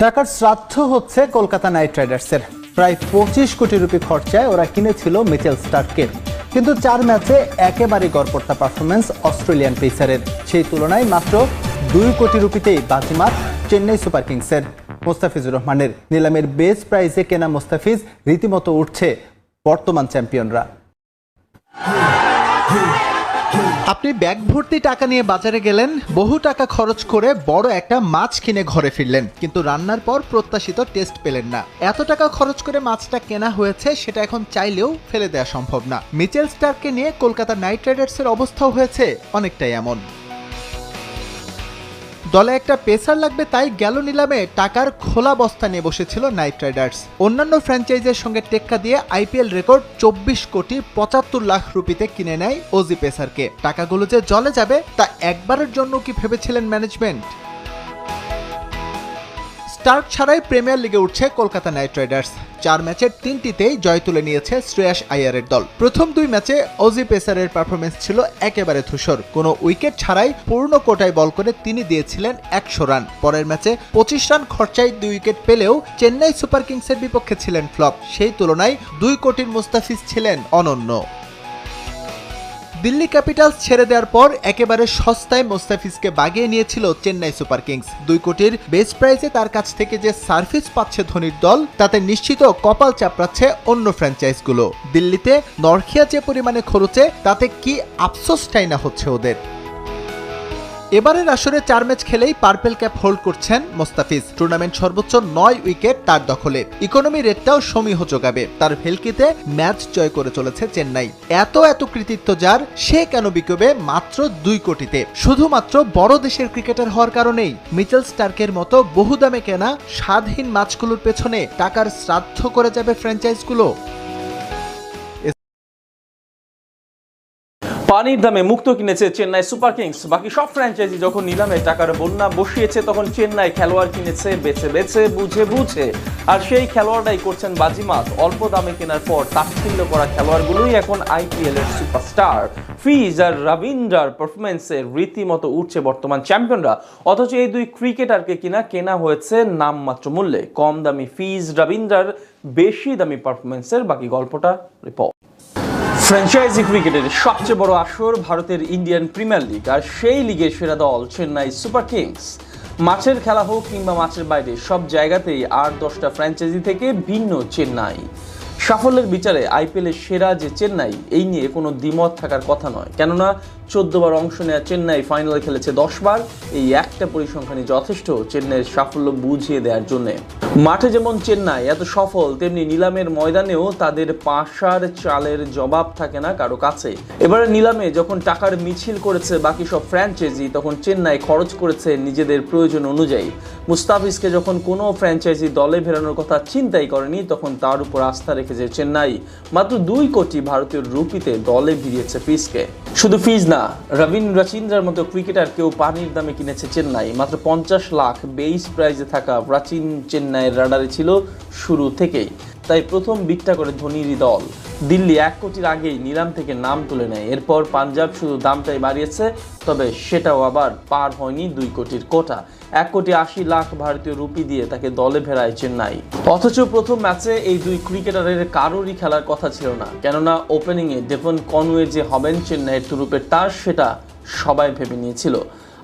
টাকার শ্রাদ্ধ হচ্ছে কলকাতা নাইট রাইডার্সের। প্রায় 25 কোটি রুপি খরচায় ওরা কিনেছিল মিচেল স্টার্ককে, কিন্তু 4 ম্যাচে একেবারে গড়পড়তা পারফরমেন্স অস্ট্রেলিয়ান পেসারের। সেই তুলনায় মাত্র 2 কোটি রুপিতেই বাজিমাত চেন্নাই সুপার কিংসের। মোস্তাফিজুর রহমানের নিলামের বেস প্রাইজে কেনা মোস্তাফিজ রীতিমতো উঠছে বর্তমান চ্যাম্পিয়নরা। আপনি ব্যাগ ভর্তি টাকা নিয়ে বাজারে গেলেন, বহু টাকা খরচ করে বড় একটা মাছ কিনে ঘরে ফিরলেন, কিন্তু রান্নার পর প্রত্যাশিত টেস্ট পেলেন না। এত টাকা খরচ করে মাছটা কেনা হয়েছে, সেটা এখন চাইলেও ফেলে দেওয়া সম্ভব না। মিচেল স্টার্ককে নিয়ে কলকাতা নাইট রাইডার্সের অবস্থাও হয়েছে অনেকটাই এমন। দলে একটা পেসার লাগবে, তাই গেল নিলামে টাকার খোলা বস্তা নিয়ে বসেছিল নাইট রাইডার্স। অন্যান্য ফ্র্যাঞ্চাইজের সঙ্গে টেক্কা দিয়ে আইপিএল রেকর্ড 24 কোটি 75 লাখ রুপিতে কিনে নেয় ওজি পেসারকে। টাকাগুলো যে জলে যাবে তা একবারের জন্য কি ভেবেছিলেন ম্যানেজমেন্ট? স্টার্ক ছাড়াই প্রিমিয়ার লিগে উঠছে কলকাতা নাইট রাইডার্স। 4 ম্যাচের 3টিতেই জয় তুলে নিয়েছে শ্রেয়াস আইয়ারের দল। প্রথম 2 ম্যাচে ওজি পেসারের পারফরমেন্স ছিল একেবারে ধূসর। কোনো উইকেট ছাড়াই পূর্ণ কোটায় বল করে তিনি দিয়েছিলেন 100 রান। পরের ম্যাচে 25 রান খরচায় 2 উইকেট পেলেও চেন্নাই সুপার কিংসের বিপক্ষে ছিলেন ফ্লপ। সেই তুলনায় 2 কোটির মুস্তাফিজ ছিলেন অনন্য। দিল্লি ক্যাপিটালস ছেড়ে দেওয়ার পর একেবারে সস্তায় মোস্তাফিজকে বাগিয়ে নিয়েছিল চেন্নাই সুপার কিংস। 2 কোটির বেস প্রাইজে তার কাছ থেকে যে সার্ভিস পাচ্ছে ধোনির দল, তাতে নিশ্চিত কপাল চাপড়াচ্ছে অন্য ফ্র্যাঞ্চাইজগুলো। দিল্লিতে নরখিয়া যে পরিমাণে খরচে, তাতে কি আফসোসটাই না হচ্ছে ওদের। এবারের আসরে 4 ম্যাচ খেলেই পার্পেল ক্যাপ হোল্ড করছেন মোস্তাফিজ। টুর্নামেন্ট সর্বোচ্চ 9 উইকেট তার দখলে। ইকোনমি রেটটাও সমীহ যোগাবে। তার ভেলকিতে ম্যাচ জয় করে চলেছে চেন্নাই। এত কৃতিত্ব যার, সে কেন বিকবে মাত্র 2 কোটিতে? শুধুমাত্র বড় দেশের ক্রিকেটার হওয়ার কারণেই মিচেল স্টার্কের মতো বহু দামে কেনা স্বাদহীন মাছগুলোর পেছনে টাকার শ্রাদ্ধ করে যাবে ফ্র্যাঞ্চাইজগুলো। পানির দামে মুক্ত কিনেছে চেন্নাই সুপার কিংস। বাকি সব ফ্র্যাঞ্চাইজি যখন নিলামে টাকার বন্যা বসিয়েছে, তখন চেন্নাই খেলোয়াড় কিনেছে বেছে বুঝে। আর সেই খেলোয়াড়রাই করছেন বাজিমাত। অল্প দামে কেনার পর তাচ্ছিল্য করা খেলোয়াড়গুলোই এখন আইপিএল এর সুপারস্টার। ফিজ আর রবীন্দ্রার পারফরমেন্সে রীতিমতো উঠছে বর্তমান চ্যাম্পিয়নরা। অথচ এই 2 ক্রিকেটারকে কেনা হয়েছে নামমাত্র মূল্যে। কম দামি ফিজ, রবীন্দ্রার বেশি দামি পারফরমেন্সের বাকি গল্পটা রিপোর্ট। ফ্র্যাঞ্চাইজি ক্রিকেটের সবচেয়ে বড় আসর ভারতের ইন্ডিয়ান প্রিমিয়ার লিগ, আর সেই লিগের সেরা দল চেন্নাই সুপার কিংস। মাঠের খেলা হোক কিংবা মাঠের বাইরে, সব জায়গাতেই 8-10টা ফ্র্যাঞ্চাইজি থেকে ভিন্ন চেন্নাই। সাফল্যের বিচারে আইপিএলের সেরা যে চেন্নাই, এই নিয়ে কোনো দ্বিমত থাকার কথা নয়। কেননা 14 বার অংশ নেওয়া চেন্নাই ফাইনালে খেলেছে 10 বার। এই একটা পরিসংখ্যানই যথেষ্ট চেন্নাইয়ের সাফল্য বুঝিয়ে দেওয়ার জন্য। মাঠে যেমন চেন্নাই এত সফল, তেমনি নিলামের ময়দানেও তাদের পাশার চালের জবাব থাকে না কারো কাছে। এবারে নিলামে যখন টাকার মিছিল করেছে বাকি সব ফ্র্যাঞ্চাইজি, তখন চেন্নাই খরচ করেছে নিজেদের প্রয়োজন অনুযায়ী। মুস্তাফিজকে যখন কোনো ফ্র্যাঞ্চাইজি দলে ফেরানোর কথা চিন্তাই করেনি, তখন তার উপর আস্থা রেখেছে চেন্নাই। মাত্র 2 কোটি ভারতীয় রুপিতে দলে ভিড়িয়েছে ফিজকে। শুধু ফিজ না, রবীন্দ্রার মতো ক্রিকেটারকেও পানির দামে কিনেছে চেন্নাই। মাত্র 50 লাখ বেস প্রাইজে থাকা প্রাচীন চেন্নাইয়ের রাডারে ছিল শুরু থেকেই। তাই প্রথম বিটটা করে ধোনিরই দল। দিল্লি 1 কোটির আগেই নিলাম থেকে নাম তুলে নেয়। এরপর পাঞ্জাব শুধু দামটাই বাড়িয়েছে, তবে সেটাও আবার পার হয়নি 2 কোটির কোটা। 1 কোটি 80 লাখ ভারতীয় রুপি দিয়ে তাকে দলে ফেরায় চেন্নাই। অথচ প্রথম ম্যাচে এই 2 ক্রিকেটারের কারোরই খেলার কথা ছিল না। কেননা ওপেনিংয়ে ডেভন কনওয়ে যে হবেন চেন্নাইয়ের তুরুপের তার, সেটা সবাই ভেবে নিয়েছিল।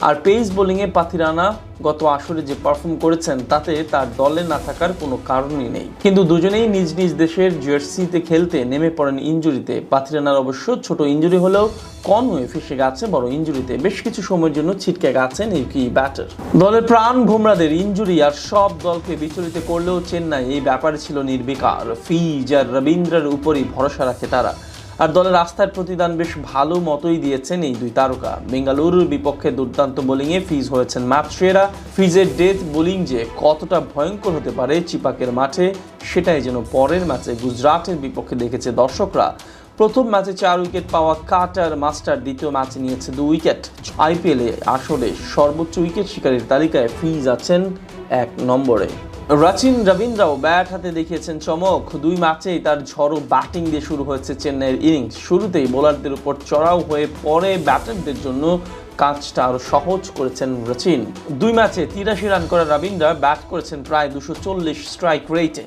আর পেস বোলিংয়ে পাথিরানা গত আসরে যে পারফর্ম করেছেন, তাতে তার দলে না থাকার কোনো কারণই নেই। কিন্তু দুজনেই নিজ নিজ দেশের জার্সিতে খেলতে নেমে পড়েন ইনজুরিতে। পাথিরানার অবশ্য ছোট ইনজুরি হলেও কনওয়ে ফেসে গেছে বড় ইনজুরিতে। বেশ কিছু সময়ের জন্য ছিটকে গেছেন এই কি ব্যাটার। দলের প্রাণ ভোমরাদের ইনজুরি আর সব দলকে বিচলিত করলেও চেন্নাই এই ব্যাপারে ছিল নির্বিকার। ফিজ আর রবীন্দ্রার উপরই ভরসা রাখে তারা। আর দলের আস্থার প্রতিদান বেশ ভালো মতোই দিয়েছেন এই 2 তারকা। বেঙ্গালুরুর বিপক্ষে দুর্দান্ত বোলিংয়ে ফিজ হয়েছেন ম্যাচ সেরা। ফিজের ডেথ বোলিং যে কতটা ভয়ঙ্কর হতে পারে চিপাকের মাঠে, সেটাই যেন পরের ম্যাচে গুজরাটের বিপক্ষে দেখেছে দর্শকরা। প্রথম ম্যাচে 4 উইকেট পাওয়া কাটার মাস্টার দ্বিতীয় ম্যাচে নিয়েছে 2 উইকেট। আইপিএলে আসরে সর্বোচ্চ উইকেট শিকারীর তালিকায় ফিজ আছেন 1 নম্বরে। রবীন্দ্রাও ব্যাট হাতে দেখিয়েছেন চমক। 2 ম্যাচেই তার ঝড়ো ব্যাটিং দিয়ে শুরু হয়েছে চেন্নাইয়ের ইনিংস। শুরুতেই বোলারদের উপর চড়াও হয়ে পরে ব্যাটারদের জন্য কাজটা আরো সহজ করেছেন রচিন। 2 ম্যাচে 83 রান করা রবীন্দ্র ব্যাট করেছেন প্রায় 240 স্ট্রাইক রেটে।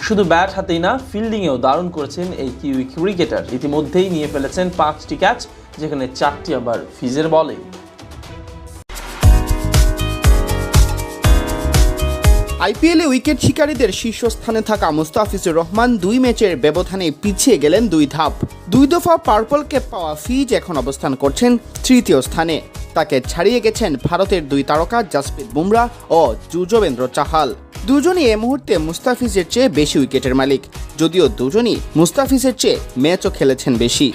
শুধু ব্যাট হাতেই না, ফিল্ডিংয়েও দারুণ করেছেন এই কিউই ক্রিকেটার। ইতিমধ্যেই নিয়ে ফেলেছেন 5টি ক্যাচ, যেখানে 4টি আবার ফিজের বলে। আইপিএলে উইকেট শিকারীদের শীর্ষস্থানে থাকা মুস্তাফিজুর রহমান 2 ম্যাচের ব্যবধানে পিছিয়ে গেলেন 2 ধাপ। 2 দফা পার্পল ক্যাপ পাওয়া ফিজ এখন অবস্থান করছেন 3য় স্থানে। তাকে ছাড়িয়ে গেছেন ভারতের 2 তারকা জাসপ্রীত বুমরাহ ও যুজবেন্দ্র চাহাল। দুজনই এ মুহূর্তে মুস্তাফিজের চেয়ে বেশি উইকেটের মালিক, যদিও দুজনই মুস্তাফিজের চেয়ে ম্যাচও খেলেছেন বেশি।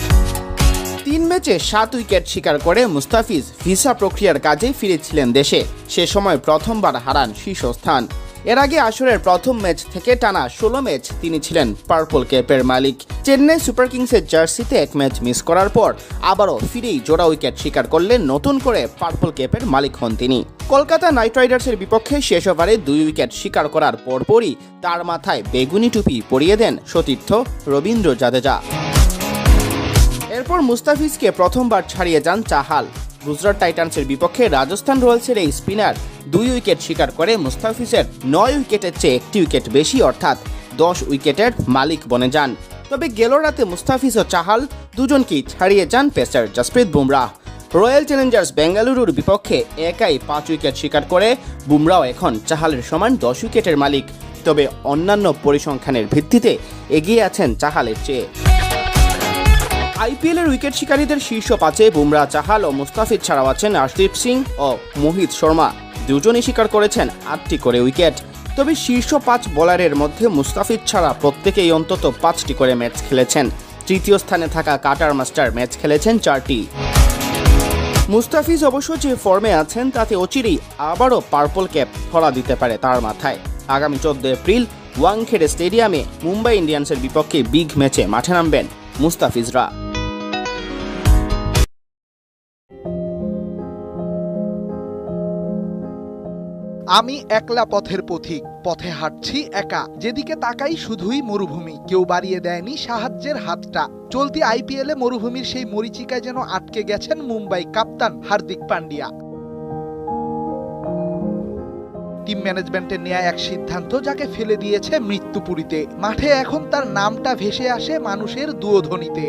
3 ম্যাচে 7 উইকেট শিকার করে মুস্তাফিজ ভিসা প্রক্রিয়ার কাজে ফিরেছিলেন দেশে। সে সময় প্রথমবার হারান শীর্ষস্থান। এর আগে আসরের প্রথম ম্যাচ থেকে টানা 16 ম্যাচ তিনি ছিলেন পার্পল ক্যাপের মালিক। চেন্নাই সুপার কিংসের জার্সিতে 1 ম্যাচ মিস করার পর আবারও ফিরেই জোড়া উইকেট শিকার করলে নতুন করে পার্পল ক্যাপের মালিক হন তিনি। কলকাতা নাইট রাইডার্সের বিপক্ষে শেষ ওভারে 2 উইকেট শিকার করার পরপরই তার মাথায় বেগুনি টুপি পরিয়ে দেন সতীর্থ রবীন্দ্র জাদেজা। এরপর মুস্তাফিজকে প্রথমবার ছাড়িয়ে যান চাহাল। গুজরাট টাইটান্সের বিপক্ষে রাজস্থান রয়্যালসের এই স্পিনার 2 উইকেট শিকার করে মুস্তাফিজের 9 উইকেটের চেয়ে 1টি উইকেট বেশি, অর্থাৎ 10 উইকেটের মালিক বনে যান। তবে গেল রাতে মুস্তাফিজ ও চাহাল দুজনকেই ছাড়িয়ে যান pacer Jasprit Bumrah. Royal Challengers বেঙ্গালুরুর বিপক্ষে একাই 5 উইকেট শিকার করে বুমরাহ এখন চাহালের সমান 10 উইকেটের মালিক। তবে অন্যান্য পরিসংখ্যানের ভিত্তিতে এগিয়ে আছেন চাহালের চেয়ে। আইপিএলের উইকেট শিকারীদের শীর্ষ 5-এ বুমরাহ, চাহাল ও মুস্তাফিজ ছাড়াও আছেন আর্শদীপ সিং ও মোহিত শর্মা। দুজনই শিকার করেছেন 8টি করে উইকেট। তবে শীর্ষ 5 বোলারের মধ্যে মুস্তাফিজ ছাড়া প্রত্যেকেই অন্তত 5টি করে ম্যাচ খেলেছেন। 3য় স্থানে থাকা কাটার মাস্টার ম্যাচ খেলেছেন 4টি। মুস্তাফিজ অবশ্য যে ফর্মে আছেন তাতে অচিরেই আবারও পার্পল ক্যাপ ধরা দিতে পারে তার মাথায়। আগামী 14 এপ্রিল ওয়াংখেড়ে স্টেডিয়ামে মুম্বাই ইন্ডিয়ান্সের বিপক্ষে বিগ ম্যাচে মাঠে নামবেন মুস্তাফিজরা। আমি একলা পথের পথিক, পথে হাঁটছি একা, যেদিকে তাকাই শুধুই মরুভূমি, কেউ বাড়িয়ে দেয়নি সাহায্যের হাতটা। চলতি আইপিএলে মরুভূমির সেই মরীচিকায় যেন আটকে গেছেন মুম্বাই কাপ্তান হার্দিক পান্ডিয়া। টিম ম্যানেজমেন্টের নেয়া এক সিদ্ধান্ত যাকে ফেলে দিয়েছে মৃত্যুপুরীতে। মাঠে এখন তার নামটা ভেসে আসে মানুষের দুয়োধ্বনিতে।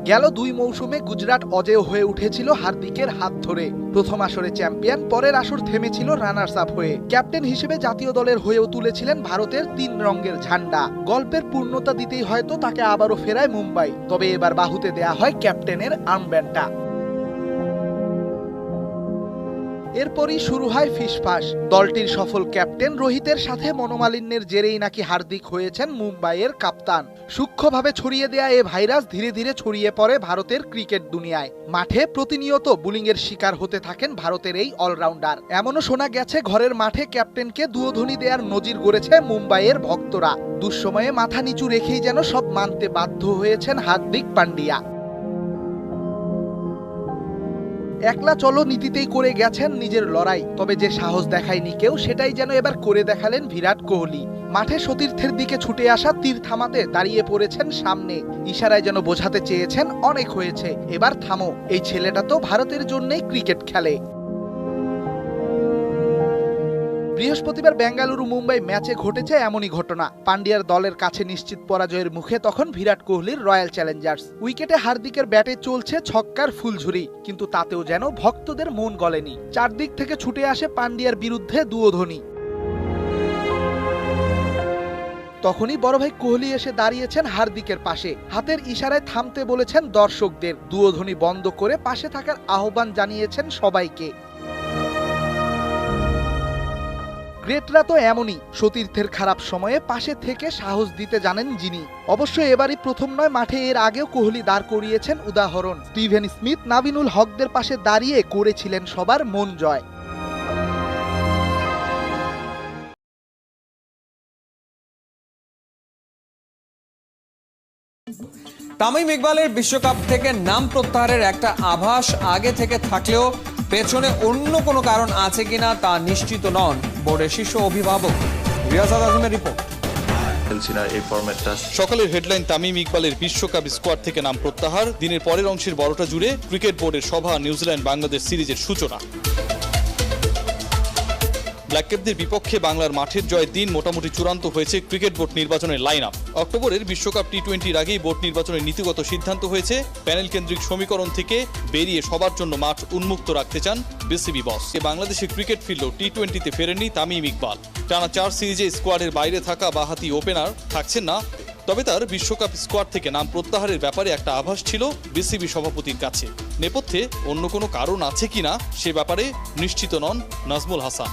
গেল 2 মৌসুমে গুজরাট অজেয় হয়ে উঠেছিল হার্দিকের হাত ধরে। প্রথম আসরে চ্যাম্পিয়ন, পরের আসর থেমেছিল রানার্স আপ হয়ে। ক্যাপ্টেন হিসেবে জাতীয় দলের হয়েও তুলেছিলেন ভারতের 3 রঙের ঝান্ডা। গল্পের পূর্ণতা দিতেই হয়তো তাকে আবারও ফেরায় মুম্বাই। তবে এবার বাহুতে দেয়া হয় ক্যাপ্টেনের আর্মব্যান্ডটা। এরপরই শুরু হয় ফিসফাস। দলটির সফল ক্যাপ্টেন রোহিতের সাথে মনোমালিন্যের জেরেই নাকি হার্দিক হয়েছেন মুম্বাইয়ের কাপ্তান। সূক্ষ্মভাবে ছড়িয়ে দেয়া এ ভাইরাস ধীরে ধীরে ছড়িয়ে পড়ে ভারতের ক্রিকেট দুনিয়ায়। মাঠে প্রতিনিয়ত বুলিংয়ের শিকার হতে থাকেন ভারতের এই অলরাউন্ডার। এমনও শোনা গেছে ঘরের মাঠে ক্যাপ্টেনকে দুয়োধ্বনি দেওয়ার নজির গড়েছে মুম্বাইয়ের ভক্তরা। দুঃসময়ে মাথা নিচু রেখেই যেন সব মানতে বাধ্য হয়েছেন হার্দিক পান্ডিয়া। একলা চলো নীতিতেই করে গেছেন নিজের লড়াই। তবে যে সাহস দেখায়নি কেউ, সেটাই যেন এবার করে দেখালেন বিরাট কোহলি। মাঠে সতীর্থের দিকে ছুটে আসা তীর থামাতে দাঁড়িয়ে পড়েছেন সামনে। ইশারায় যেন বোঝাতে চেয়েছেন অনেক হয়েছে, এবার থামো, এই ছেলেটা তো ভারতের জন্যই ক্রিকেট খেলে। বৃহস্পতিবার বেঙ্গালুরু মুম্বাই ম্যাচে ঘটেছে এমনই ঘটনা। পান্ডিয়ার দলের কাছে নিশ্চিত পরাজয়ের মুখে তখন বিরাট কোহলির রয়্যাল চ্যালেঞ্জার্স। উইকেটে হার্দিকের ব্যাটে চলছে ছক্কার ফুলঝুরি, কিন্তু তাতেও যেন ভক্তদের মন গলেনি। চারদিক থেকে ছুটে আসে পান্ডিয়ার বিরুদ্ধে দুয়োধ্বনি। তখনই বড় ভাই কোহলি এসে দাঁড়িয়েছেন হার্দিকের পাশে। হাতের ইশারায় থামতে বলেছেন দর্শকদের। দুয়োধ্বনি বন্ধ করে পাশে থাকার আহ্বান জানিয়েছেন সবাইকে। গ্রেটরা তো এমনই, সতীর্থের খারাপ সময়ে পাশে থেকে সাহস দিতে জানেন যিনি। অবশ্য এবারই প্রথম নয়, মাঠে এর আগেও কোহলি দাঁড় করিয়েছেন উদাহরণ। স্টিভেন স্মিথ, নাবিনুল হকদের পাশে দাঁড়িয়ে করেছিলেন সবার মন জয়। তামিম ইকবালের বিশ্বকাপ থেকে নাম প্রত্যাহারের একটা আভাস আগে থেকে থাকলেও পেছনে অন্য কোনো কারণ আছে কিনা তা নিশ্চিত নন বোর্ডের শীর্ষ অভিভাবক। রিয়াজ আজমের রিপোর্ট। খেলছি না এই ফরম্যাটটা। সকালের হেডলাইন তামিম ইকবালের বিশ্বকাপ স্কোয়াড থেকে নাম প্রত্যাহার, দিনের পরের অংশের 12টা জুড়ে ক্রিকেট বোর্ডের সভা, নিউজিল্যান্ড বাংলাদেশ সিরিজের সূচনা। ব্ল্যাকক্যাপদের বিপক্ষে বাংলার মাঠের জয়ের দিন মোটামুটি চূড়ান্ত হয়েছে ক্রিকেট বোর্ড নির্বাচনের লাইন আপ। অক্টোবরের বিশ্বকাপ টি-20-র আগেই বোর্ড নির্বাচনের নীতিগত সিদ্ধান্ত হয়েছে। প্যানেল কেন্দ্রিক সমীকরণ থেকে বেরিয়ে সবার জন্য মাঠ উন্মুক্ত রাখতে চান বিসিবি বস। বাংলাদেশে ক্রিকেট ফিরলেও টি-20-তে ফেরেননি তামিম ইকবাল। টানা 4 সিরিজে স্কোয়াডের বাইরে থাকা বাঁহাতি ওপেনার থাকছেন না, তবে তার বিশ্বকাপ স্কোয়াড থেকে নাম প্রত্যাহারের ব্যাপারে একটা আভাস ছিল বিসিবি সভাপতির কাছে। নেপথ্যে অন্য কোনো কারণ আছে কিনা সে ব্যাপারে নিশ্চিত নন নাজমুল হাসান।